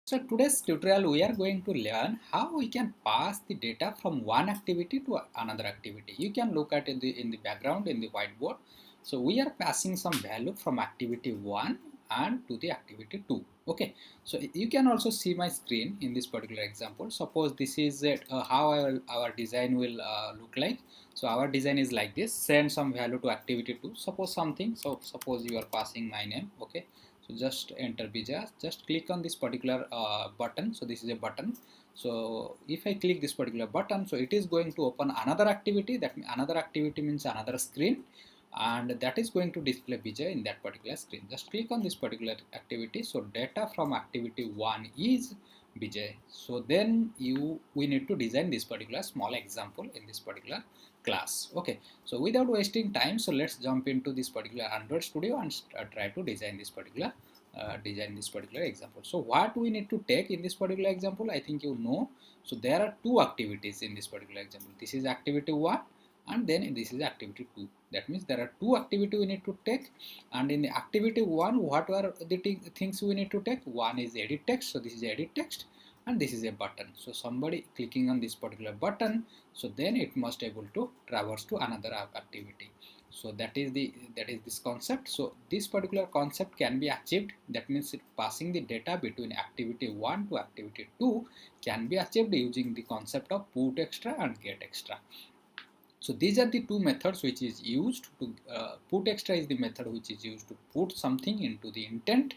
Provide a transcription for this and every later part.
So today's tutorial we are going to learn how we can pass the data from one activity to another activity. You can look at in the background in the whiteboard. So we are passing some value from activity 1 and to the activity 2. Okay, so you can also see my screen in this particular example. Suppose this is how our design will look like. So our design is like this: send some value to activity 2. Suppose something. So suppose you are passing my name. Okay, so just enter bija, just click on this particular button. So this is a button. So if I click this particular button, so it is going to open another activity. That another activity means another screen, and that is going to display bija in that particular screen. Just click on this particular activity. So data from activity 1 is bija. So then we need to design this particular small example in this particular class. Okay, so without wasting time, so let's jump into this particular Android Studio and try to design this particular example. So what we need to take in this particular example, I think you know. So there are two activities in this particular example. This is activity 1 and then this is activity 2. That means there are two activities we need to take, and in the activity 1 what are the things we need to take? One is edit text. So this is edit text and this is a button. So somebody clicking on this particular button, so then it must able to traverse to another activity. So that is this concept. So this particular concept can be achieved. That means passing the data between activity 1 to activity 2 can be achieved using the concept of putExctra and getExctra. So these are the two methods which is used to putExctra is the method which is used to put something into the intent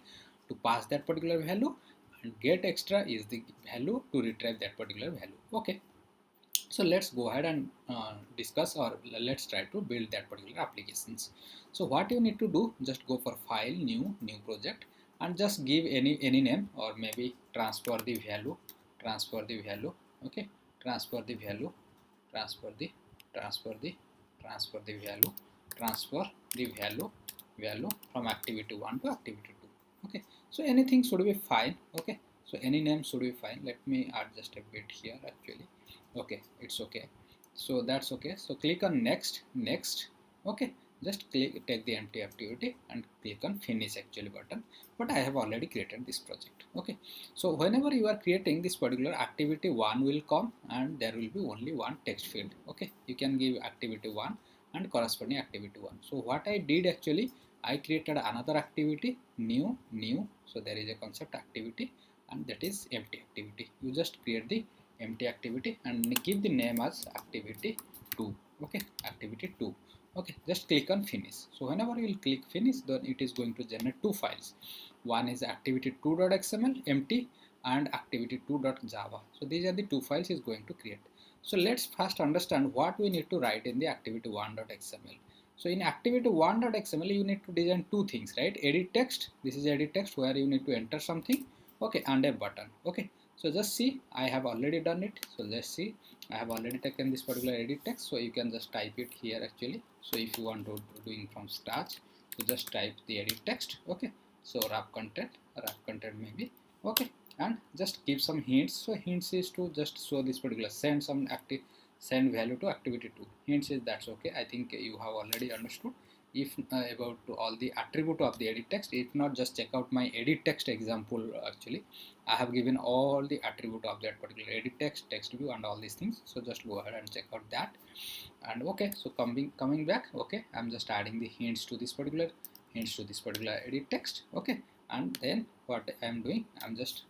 to pass that particular value, and getExctra is the value to retrieve that particular value. Okay, so let's go ahead and discuss, or let's try to build that particular applications. So what you need to do, just go for file, new project, and just give any name, or maybe transfer the value. Okay, transfer the value, transfer the transfer the transfer the value transfer the value from activity 1 to activity 2. Okay, so anything should be fine. Okay, so any name should be fine. Let me add just a bit here actually. Okay, it's okay, so that's okay. So click on next. Okay, just take the empty activity and click on finish actually button, but I have already created this project. Okay, so whenever you are creating this particular activity 1 will come and there will be only one text field. Okay, you can give activity 1 and corresponding activity 1. So what I did actually, I created another activity, new. So there is a concept activity and that is empty activity. You just create the empty activity and give the name as activity 2. Okay, activity 2. Okay, just click on finish. So whenever you will click finish, then it is going to generate two files. One is activity2.xml empty and activity2.java. So these are the two files is going to create. So let's first understand what we need to write in the activity1.xml. So in activity1.xml you need to design two things, right? Edit text, this is edit text where you need to enter something, okay, and a button. Okay, so just see, I have already done it. So let's see, I have already taken this particular edit text, so you can just type it here actually. So if you want to doing from scratch, so just type the edit text. Okay, so wrap content maybe. Okay, and just give some hints. So hints is to just show this particular send value to activity 2. Hints is that's okay. I think you have already understood if about all the attribute of the edit text. If not, just check out my edit text example. Actually I have given all the attribute of that particular edit text, text view and all these things. So just go ahead and check out that. And okay, so coming back, okay, I'm just adding the hints to this particular edit text. Okay, and then what I'm doing, I'm just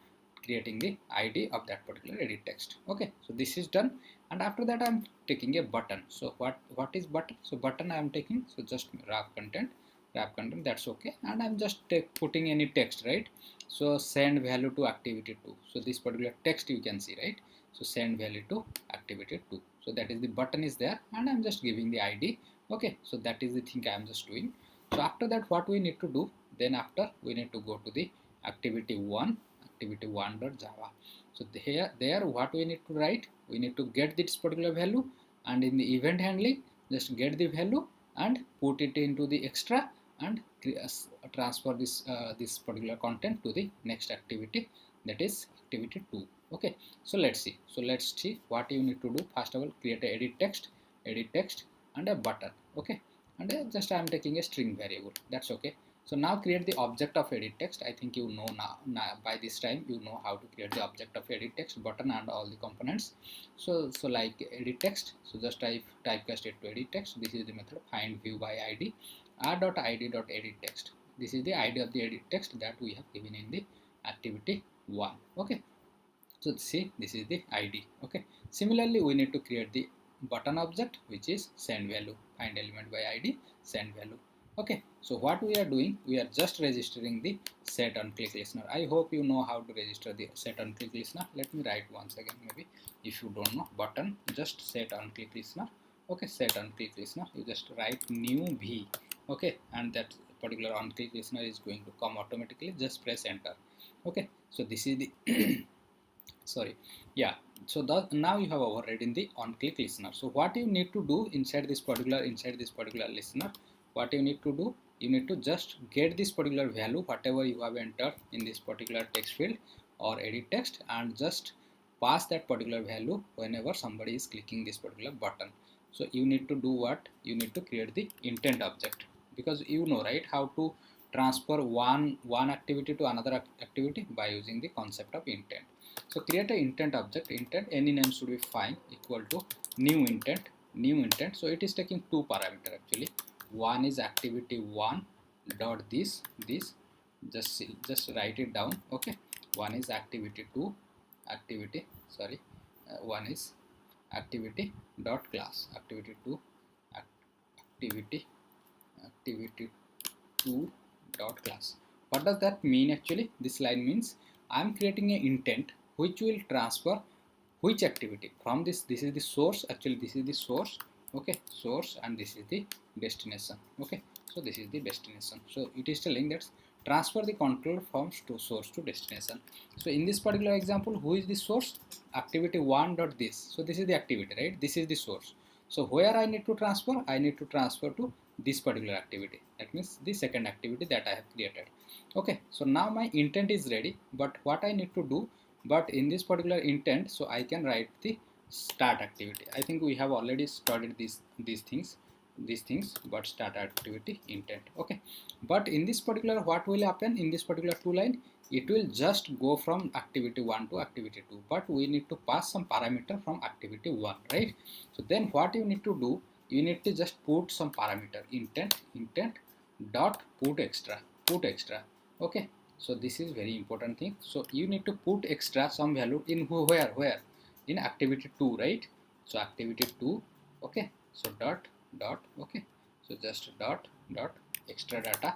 creating the ID of that particular edit text. Okay, so this is done, and after that I'm taking a button. So what is button? So button I'm taking, so just wrap content, that's okay, and I'm just putting any text, right? So send value to activity 2. So this particular text you can see, right? So send value to activity 2. So that is the button is there, and I'm just giving the ID. Okay, so that is the thing I'm just doing. So after that, what we need to do, then after we need to go to the activity 1.java. So there what we need to write, we need to get this particular value, and in the event handling just get the value and put it into the extra and transfer this particular content to the next activity, that is activity 2. Okay, so let's see what you need to do. First of all, create a edit text and a button. Okay, and just I am taking a string variable, that's okay. So now create the object of edit text. I think you know now by this time you know how to create the object of edit text button and all the components. So like edit text, so just typecast it to edit text. This is the method find view by id r.id.edit text. This is the id of the edit text that we have given in the activity 1. Okay, so see, this is the id. Okay, similarly we need to create the button object, which is send value, find element by id, send value. Okay, so what we are doing, we are just registering the set on click listener. I hope you know how to register the set on click listener. Let me write once again, maybe if you don't know. Button, just set on click listener. Okay, set on click listener, you just write new v. Okay, and that particular on click listener is going to come automatically. Just press enter. Okay, so this is the sorry, yeah, so now you have overridden the on click listener. So what you need to do inside this particular listener, what you need to do, you need to just get this particular value whatever you have entered in this particular text field or edit text, and just pass that particular value whenever somebody is clicking this particular button. So you need to do what, you need to create the intent object, because you know, right, how to transfer one activity to another activity by using the concept of intent. So create an intent object, intent, any name should be fine, equal to new intent. So it is taking two parameter actually. One is activity 1 dot this, just write it down. Okay, one is activity 2, one is activity dot class, activity 2, activity 2 dot class. What does that mean actually? This line means I am creating an intent which will transfer which activity from this is the source, actually this is the source. Okay, source, and this is the destination. Okay, so this is the destination. So it is telling that transfer the control from source to destination. So in this particular example, who is the source? Activity 1 dot this. So this is the activity, right? This is the source. So where I need to transfer? I need to transfer to this particular activity. That means the second activity that I have created. Okay, so now my intent is ready, but what I need to do, but in this particular intent, so I can write the start activity. I think we have already started these things, but start activity intent. Okay, but in this particular, what will happen in this particular two line, it will just go from activity 1 to activity 2, but we need to pass some parameter from activity 1, right? So then what you need to do, you need to just put some parameter, intent dot putExctra. Okay, so this is very important thing. So you need to put extra some value in where in activity 2, right? So activity 2. Okay, so dot. Okay, so just dot extra data.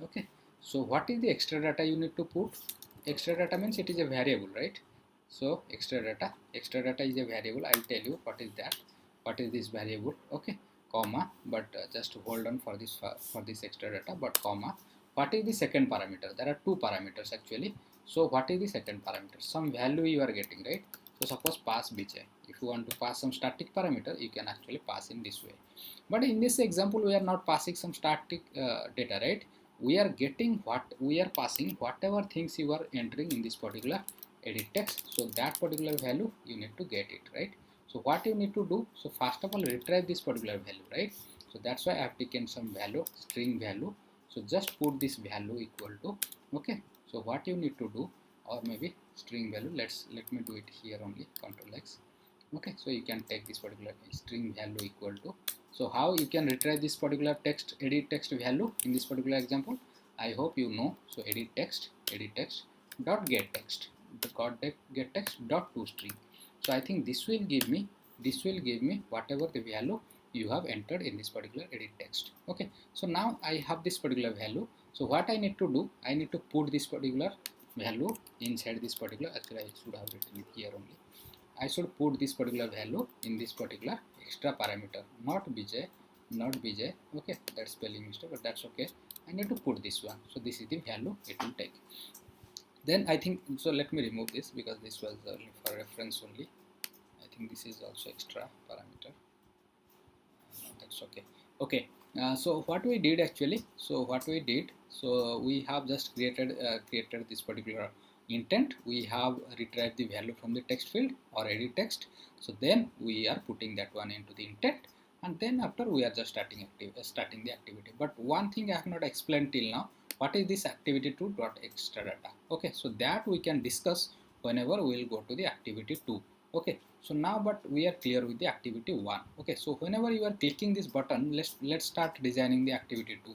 Okay, so what is the extra data you need to put? Extra data means it is a variable, right? So extra data is a variable. I'll tell you what is that, what is this variable. Okay, comma, but just hold on for this extra data, but comma. What is the second parameter? There are two parameters actually. So what is the second parameter? Some value you are getting, right? So suppose pass bj. If you want to pass some static parameter, you can actually pass in this way. But in this example, we are not passing some static data, right? We are getting what we are passing, whatever things you are entering in this particular edit text. So that particular value you need to get it, right? So what you need to do? So first of all, retrieve this particular value, right? So that's why I have taken some value, string value. So just put this value equal to, okay, so what you need to do, or maybe string value, let me do it here only, Control X. Okay, so you can take this particular string value equal to, so how you can retrieve this particular text, edit text value in this particular example, I hope you know. So edit text dot get text dot toString. So I think this will give me whatever the value you have entered in this particular edit text. Okay, so now I have this particular value. So what I need to do, I need to put this particular value inside this particular, actually I should have written it here only. I should put this particular value in this particular extra parameter, not bj. Okay, that's spelling mistake, but that's okay. I need to put this one. So this is the value it will take. Then I think, so let me remove this because this was for reference only. I think this is also extra parameter. That's okay. Okay, so what we did actually, so we have just created this particular intent. We have retrieved the value from the text field or edit text. So then we are putting that one into the intent, and then after we are just starting the activity. But one thing I have not explained till now, what is this activity 2 dot extra data? Okay, so that we can discuss whenever we will go to the activity 2. Okay, so now but we are clear with the activity 1. Okay, so whenever you are clicking this button, let's start designing the activity 2.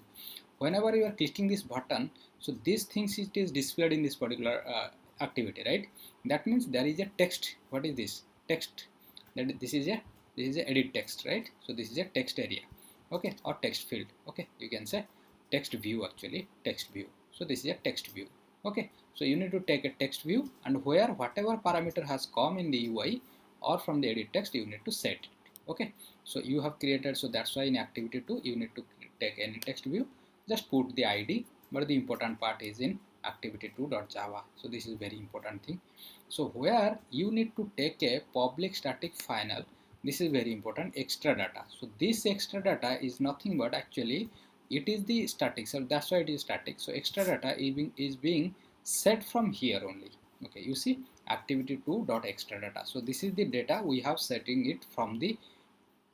Whenever you are clicking this button, so these things it is displayed in this particular activity, right? That means there is a text. What is this text? That this is a edit text, right? So this is a text area, okay, or text field. Okay, you can say text view, actually text view. So this is a text view. Okay, so you need to take a text view, and where whatever parameter has come in the UI or from the edit text, you need to set it. Okay, so you have created, so that's why in activity 2 you need to take any text view, just put the id, but the important part is in activity2.java. so this is very important thing. So where you need to take a public static final, this is very important, extra data. So this extra data is nothing but actually it is the static, so that's why it is static. So extra data is being set from here only. Okay, you see activity2.extra data. So this is the data we have setting it from the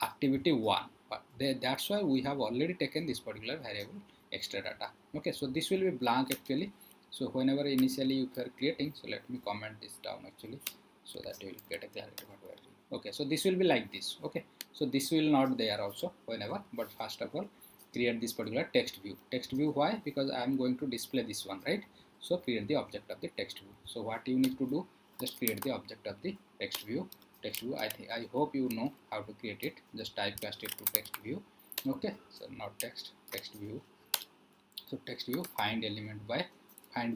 activity 1, but that's why we have already taken this particular variable extra data. Okay, so this will be blank actually. So whenever initially you are creating, so let me comment this down actually, so that you will get a clarity what we are doing. Okay, so this will be like this. Okay, so this will not there also whenever, but first of all create this particular text view. Why? Because I am going to display this one, right? So create the object of the text view. So what you need to do, just create the object of the text view. I hope you know how to create it. Just typecast it to text view. Okay, so not text view. So text view, find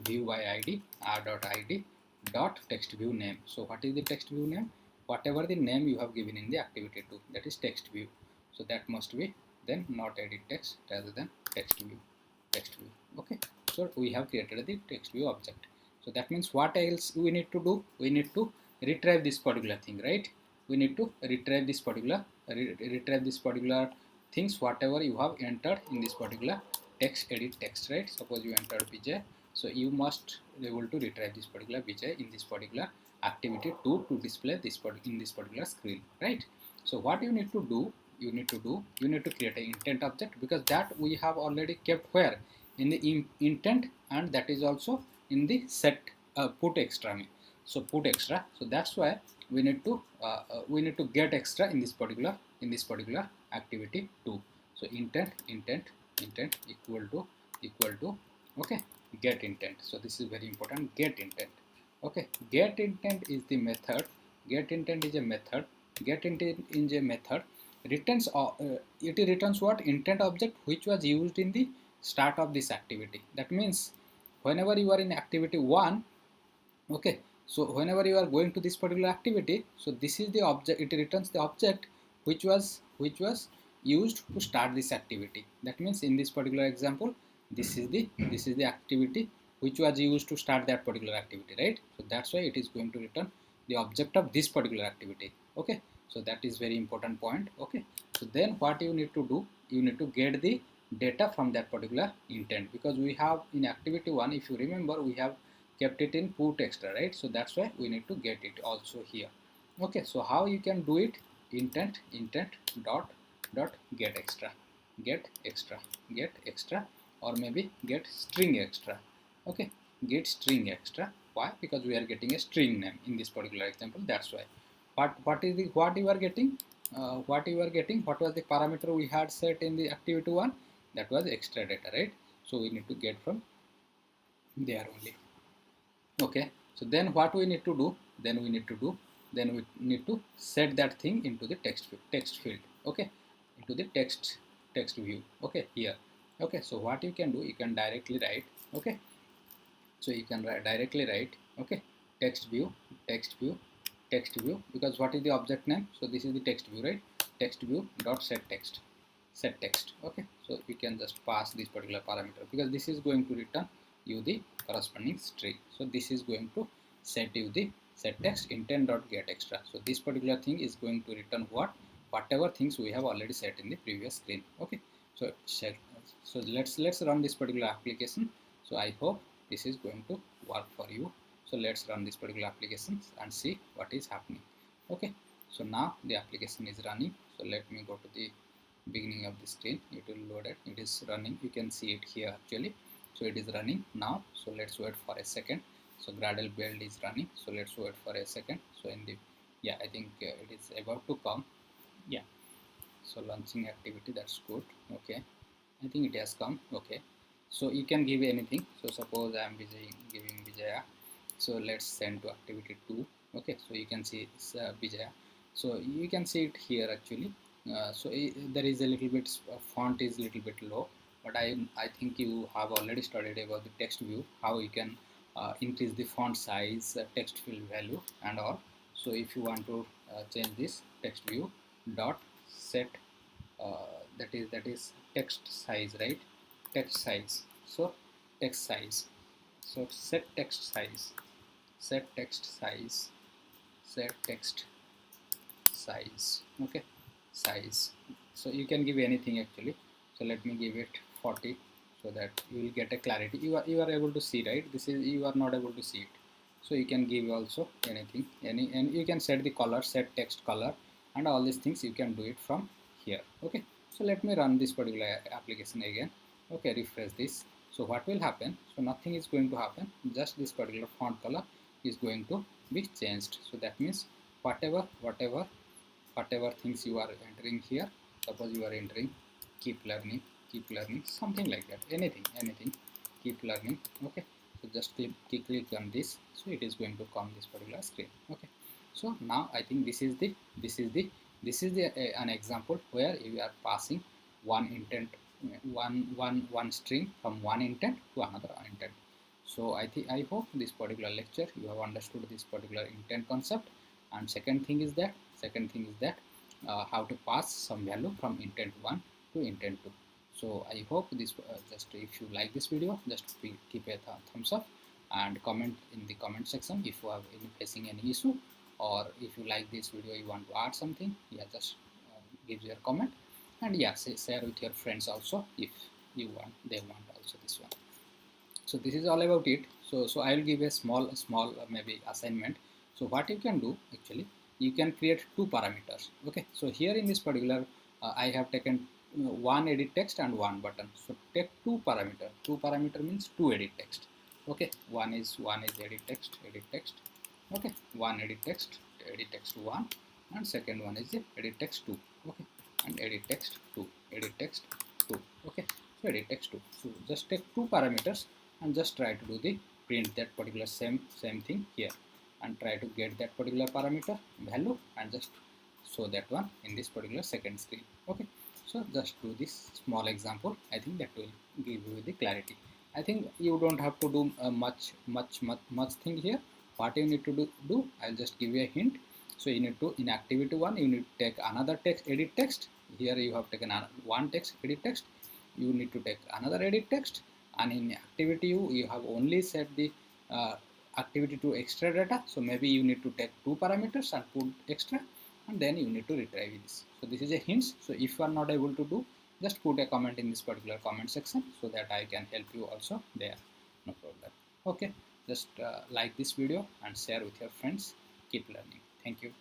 view by id, r.id dot text view name. So what is the text view name? Whatever the name you have given in the activity 2, that is text view. So that must be then not edit text, rather than text view. Okay, so we have created the text view object. So that means what else we need to do? We need to retrieve this particular thing, right? We need to retrieve this particular things whatever you have entered in this particular edit text, right? Suppose you entered bj, so you must be able to retrieve this particular bj in this particular activity 2 to display this in this particular screen, right? So what you need to do, you need to create an intent object, because that we have already kept where in the intent, and that is also in the set putExctra. So putExctra, so that's why we need to get extra in this particular activity 2. So intent equal to okay, get intent. So this is very important, get intent. Okay, get intent is the method. Get intent is a method. Get intent is a method returns it returns what? Intent object which was used in the start of this activity. That means whenever you are in activity 1, okay, so whenever you are going to this particular activity, so this is the object, it returns the object which was used to start this activity. That means in this particular example, this is the activity which was used to start that particular activity, right? So that's why it is going to return the object of this particular activity. Okay, so that is very important point. Okay, so then what you need to do, you need to get the data from that particular intent, because we have in activity 1, if you remember, we have kept it in putExctra, right? So that's why we need to get it also here. Okay, so how you can do it? Intent dot get extra, or maybe get string extra. Okay, get string extra. Why? Because we are getting a string name in this particular example. That's why. What you are getting? What was the parameter we had set in the activity 1? That was extra data, right? So we need to get from there only. Okay, so then what we need to do? Then we need to set that thing into the text field. Okay, into the text view. Okay, here. Okay, so what you can do, you can directly write. Okay, so you can directly write. Okay, text view, because what is the object name? So this is the text view, right? Text view dot set text. Okay, so you can just pass this particular parameter, because this is going to return you the corresponding string. So this is going to set you the set text intent dot get extra. So this particular thing is going to return whatever things we have already set in the previous screen. Okay, so let's run this particular application. So I hope this is going to work for you. So let's run this particular application and see what is happening. Okay, so now the application is running. So let me go to the beginning of the screen it will load it. It is running, you can see it here actually. So it is running now. So let's wait for a second. So Gradle build is running, so let's wait for a second. So in the, yeah, I think it is about to come. Yeah, so launching activity, that's good. Okay, I think it has come. Okay, so you can give anything. So suppose I am giving Vijaya, so let's send to activity 2. Okay, so you can see it's Vijaya. So you can see it here actually. So there is a little bit font is a little bit low, but I think you have already studied about the text view, how you can increase the font size, text field value and all. So if you want to change this text view dot set, that is text size, right? Text size. So text size. So set text size. Set text size. Set text size. Okay, size. So you can give anything actually. So let me give it 40 so that you will get a clarity. You are able to see, right? This is, you are not able to see it. So you can give also anything, and you can set the color, set text color, and all these things you can do it from here. Okay, so let me run this particular application again. Okay, refresh this. So what will happen? So nothing is going to happen, just this particular font color is going to be changed. So that means whatever things you are entering here, suppose you are entering keep learning, something like that, anything, keep learning. Okay, so just click on this, so it is going to come this particular screen. Okay, so now I think this is the an example where you are passing one intent, one string from one intent to another intent. So I hope this particular lecture you have understood this particular intent concept. And second thing is that how to pass some value from intent 1 to intent 2. So I hope this, just if you like this video, just keep a thumbs up and comment in the comment section if you are facing any issue, or if you like this video, you want to add something, yeah, just give your comment. And yeah, share with your friends also if you want, they want also this one. So this is all about it. So I will give a small maybe assignment. So what you can do actually, you can create two parameters. Okay, so here in this particular I have taken one edit text and one button. So take two parameter means two edit text. Okay, one is edit text. Okay, one edit text 1, and second one is the edit text 2. Okay, and edit text 2, edit text 2. Okay, so edit text 2. So just take two parameters and just try to do the print that particular same thing here, and try to get that particular parameter value and just show that one in this particular second screen. Okay, so just do this small example. I think that will give you the clarity. I think you don't have to do much thing here. What you need to do, I'll just give you a hint. So you need to, in activity 1, you need to take another text, edit text. Here you have taken one text, edit text. You need to take another edit text, and in activity you have only set the activity to extra data. So maybe you need to take two parameters and put extra, and then you need to retrieve this. So this is a hint. So if you are not able to do, just put a comment in this particular comment section so that I can help you also there. No problem. Okay, just like this video and share with your friends. Keep learning. Thank you.